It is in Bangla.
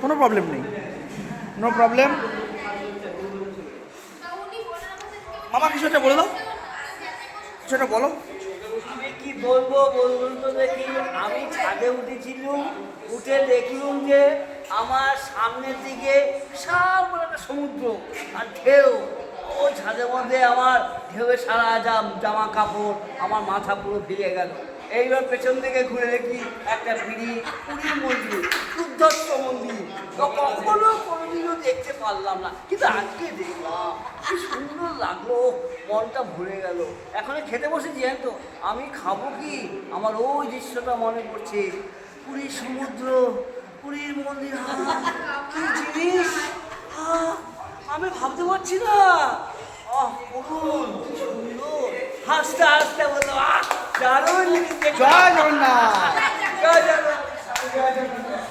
কোনো প্রবলেম নেই, নো প্রবলেম। মামা কিছু একটা বলে দাও, কিছু একটা বলো। আমি কি বলবো বলুন তো দেখি। আমি ছাদে উঠেছিলাম, উঠে দেখলুম যে আমার সামনের দিকে বিশাল বড় একটা সমুদ্র আর ঢেউ। ওই ছাদের মধ্যে আমার ঢেউয়ে সারা জামা কাপড়, আমার মাথা পুরো ভিজে গেল। এইবার পেছন থেকে ঘুরে দেখি একটা পুরীর মন্দির, উদ্ধস্ত মন্দির। তো কখনো কোনোদিনও দেখতে পারলাম না, কিন্তু আজকে দেখলাম কি সুন্দর লাগলো, মনটা ভরে গেল। এখন খেতে বসেছি জানেন তো, আমি খাবো কি, আমার ওই দৃশ্যটা মনে পড়ছে, পুরীর সমুদ্র, পুরীর মন্দির। কি জিনিস, আমি ভাবতে পারছি না। বলুন কি সুন্দর, হাসতে হাসতে বললো দারুণ জিনিস। জয় জগন্নাথ। জয় জগন্নাথ।